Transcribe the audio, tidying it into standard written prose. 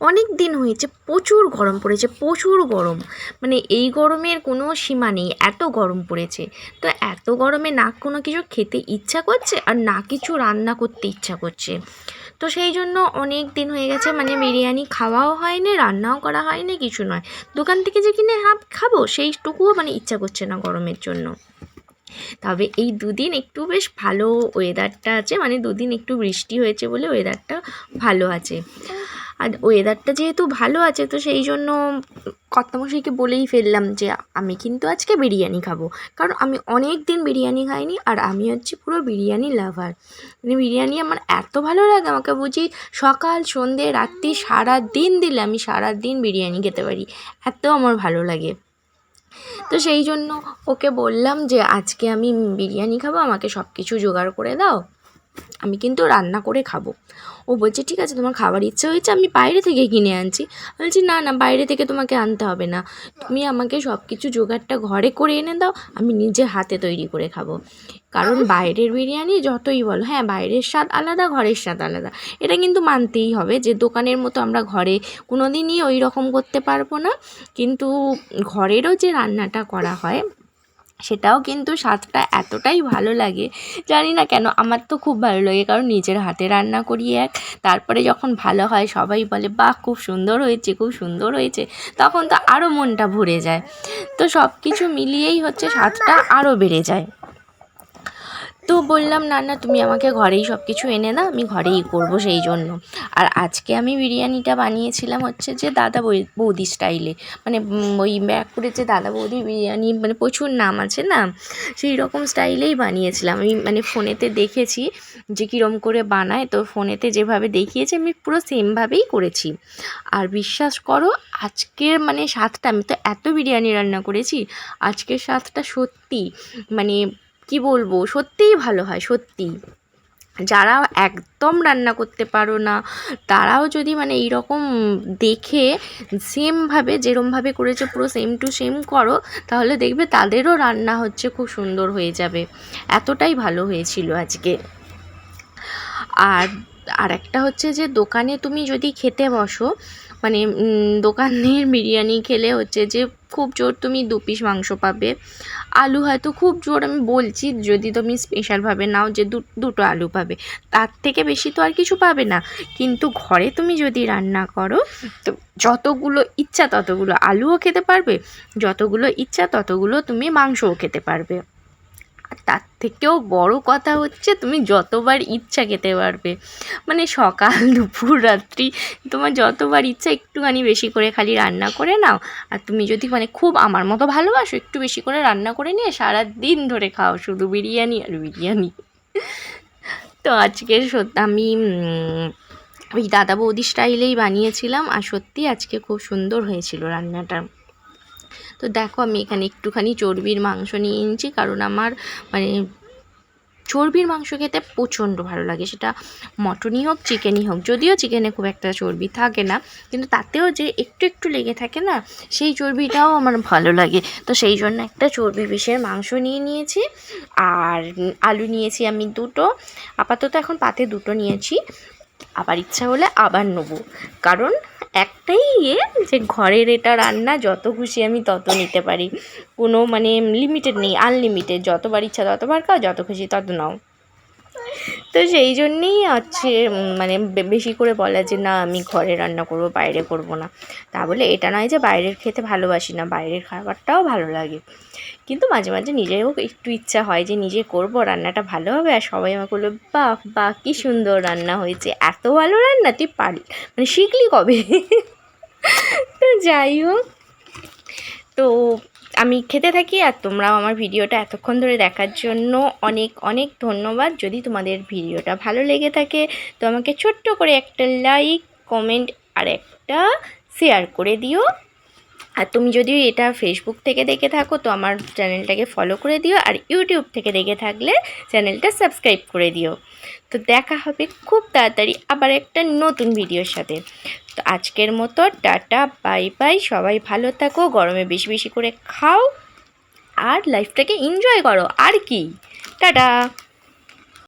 অনেক দিন হয়েছে, প্রচুর গরম পড়েছে, প্রচুর গরম। মানে এই গরমের কোনো সীমা নেই, এত গরম পড়েছে। তো এত গরমে না কোনো কিছু খেতে ইচ্ছা করছে আর না কিছু রান্না করতে ইচ্ছা করছে। তো সেই জন্য অনেক দিন হয়ে গেছে, মানে বিরিয়ানি খাওয়াও হয়নি, রান্নাও করা হয়নি, কিছু নয়। দোকান থেকে যে কিনে খাবো সেইটুকুও মানে ইচ্ছা করছে না গরমের জন্য। তবে এই দুদিন একটু বেশ ভালো ওয়েদারটা আছে, মানে দুদিন একটু বৃষ্টি হয়েছে বলে ওয়েদারটা ভালো আছে। আর ওয়েদারটা যেহেতু ভালো আছে, তো সেই জন্য কর্তামশাইকে বলেই ফেললাম যে আমি কিন্তু আজকে বিরিয়ানি খাবো, কারণ আমি অনেক দিন বিরিয়ানি খাইনি, আর আমি হচ্ছি পুরো বিরিয়ানি লাভার। মানে বিরিয়ানি আমার এত ভালো লাগে, আমাকে বুঝি সকাল সন্ধে রাত্রি সারা দিন দিলে আমি সারা দিন বিরিয়ানি খেতে পারি, এত আমার ভালো লাগে। তো সেই জন্য ওকে বললাম যে আজকে আমি বিরিয়ানি খাবো, আমাকে সব কিছু জোগাড় করে দাও, আমি কিন্তু রান্না করে খাবো। ও বলছে ঠিক আছে, তোমার খাবার ইচ্ছে হয়েছে, আমি বাইরে থেকে কিনে আনছি। বলছি না না, বাইরে থেকে তোমাকে আনতে হবে না, তুমি আমাকে সব কিছু জোগাড়টা ঘরে করে এনে দাও, আমি নিজে হাতে তৈরি করে খাবো। কারণ বাইরের বিরিয়ানি যতই বলো, হ্যাঁ বাইরের স্বাদ আলাদা, ঘরের স্বাদ আলাদা, এটা কিন্তু মানতেই হবে যে দোকানের মতো আমরা ঘরে কোনো দিনই ওই রকম করতে পারবো না। কিন্তু ঘরেরও যে রান্নাটা করা হয় সেটাও কিন্তু স্বাদটা এতটাই ভালো লাগে, জানি না কেন আমার তো খুব ভালো লাগে, কারণ নিজের হাতে রান্না করি তারপরে যখন ভালো হয় সবাই বলে বাহ খুব সুন্দর হয়েছে, খুব সুন্দর হয়েছে, তখন তো আরও মনটা ভরে যায়। তো সব কিছু মিলিয়েই হচ্ছে স্বাদটা আরও বেড়ে যায়। তো বললাম না না, তুমি আমাকে ঘরেই সব কিছু এনে দাও, আমি ঘরেই করবো সেই জন্য। আর আজকে আমি বিরিয়ানিটা বানিয়েছিলাম হচ্ছে যে দাদা বৌদি স্টাইলে, মানে ওই ব্যারাকপুরে যে দাদা বৌদি বিরিয়ানি মানে প্রচুর নাম আছে না, সেই রকম স্টাইলেই বানিয়েছিলাম। আমি মানে ফোনেতে দেখেছি যে কীরকম করে বানায়, তো ফোনেতে যেভাবে দেখিয়েছে আমি পুরো সেমভাবেই করেছি। আর বিশ্বাস করো আজকের মানে স্বাদটা, আমি তো এত বিরিয়ানি রান্না করেছি, আজকের স্বাদটা সত্যি মানে কি বলবো, সত্যিই ভালো হয় সত্যি। যারা একদম রান্না করতে পারো না তারাও যদি মানে এইরকম দেখে সেমভাবে যেরমভাবে করেছে পুরো সেম টু সেম করো, তাহলে দেখবে তাদেরও রান্না হচ্ছে খুব সুন্দর হয়ে যাবে, এতটাই ভালো হয়েছিল আজকে। আর একটা হচ্ছে যে দোকানে তুমি যদি খেতে বসো, মানে দোকানের বিরিয়ানি খেলে হচ্ছে যে খুব জোর তুমি 2 পিস মাংস পাবে, আলু হয়তো খুব জোর আমি বলছি যদি তুমি স্পেশালভাবে নাও যে দুটো আলু পাবে, তার থেকে বেশি তো আর কিছু পাবে না। কিন্তু ঘরে তুমি যদি রান্না করো তো যতগুলো ইচ্ছা ততগুলো আলুও খেতে পারবে, যতগুলো ইচ্ছা ততগুলো তুমি মাংসও খেতে পারবে। তার থেকেও বড় কথা হচ্ছে তুমি যতবার ইচ্ছা খেতে পারবে, মানে সকাল দুপুর রাত্রি তোমার যতবার ইচ্ছা একটুখানি বেশি করে খালি রান্না করে নাও। আর তুমি যদি মানে খুব আমার মতো ভালোবাসো, একটু বেশি করে রান্না করে নিয়ে সারা দিন ধরে খাও শুধু বিরিয়ানি আর বিরিয়ানি। তো আজকে আমি ওই দাদা বৌদি স্টাইলেই বানিয়েছিলাম, আর সত্যি আজকে খুব সুন্দর হয়েছিল রান্নাটা। তো দেখো আমি এখানে একটুখানি চর্বির মাংস নিয়ে নিয়েছি, কারণ আমার মানে চর্বির মাংস খেতে প্রচণ্ড ভালো লাগে, সেটা মটনই হোক চিকেনই হোক, যদিও চিকেনে খুব একটা চর্বি থাকে না, কিন্তু তাতেও যে একটু একটু লেগে থাকে না, সেই চর্বিটাও আমার ভালো লাগে। তো সেই জন্য একটা চর্বি পিসের মাংস নিয়ে নিয়েছি, আর আলু নিয়েছি আমি দুটো, আপাতত এখন পাতে দুটো নিয়েছি, আবার ইচ্ছা হলে আবার নেবো, কারণ একটাই যে ঘরের এটা রান্না যত খুশি আমি তত নিতে পারি, কোনো মানে লিমিটেড নেই, আনলিমিটেড, যতবার ইচ্ছা ততবার খাও, যত খুশি তত নাও। তো সেই জন্যেই হচ্ছে মানে বেশি করে বলা যে না আমি ঘরে রান্না করবো, বাইরে করবো না। তা বলে এটা নয় যে বাইরের খেতে ভালোবাসি না, বাইরের খাবারটাও ভালো লাগে, কিন্তু মাঝে মাঝে নিজেরও একটু ইচ্ছা হয় যে নিজে করবো, রান্নাটা ভালো হবে, আর সবাই আমাকে বললো বাহ বাহ কী সুন্দর রান্না হয়েছে, এত ভালো রান্না তুই পারি মানে শিখলি কবে। তো যাই হোক, তো আমি খেতে থাকি, আর তোমরাও আমার ভিডিওটা এতক্ষণ ধরে দেখার জন্য অনেক অনেক ধন্যবাদ। যদি তোমাদের ভিডিওটা ভালো লেগে থাকে তো আমাকে ছোট্ট করে একটা লাইক, কমেন্ট আর একটা শেয়ার করে দিও। আর তুমি যদি এটা ফেসবুক থেকে দেখে থাকো তো আমার চ্যানেলটাকে ফলো করে দিও, আর ইউটিউব থেকে দেখে থাকলে চ্যানেলটা সাবস্ক্রাইব করে দিও। তো দেখা হবে খুব তাড়াতাড়ি আবার একটা নতুন ভিডিওর সাথে। তো আজকের মতো টাটা বাই বাই, সবাই ভালো থাকো, গরমে বেশি বেশি করে খাও আর লাইফটাকে এনজয় করো, আর কি, টাটা।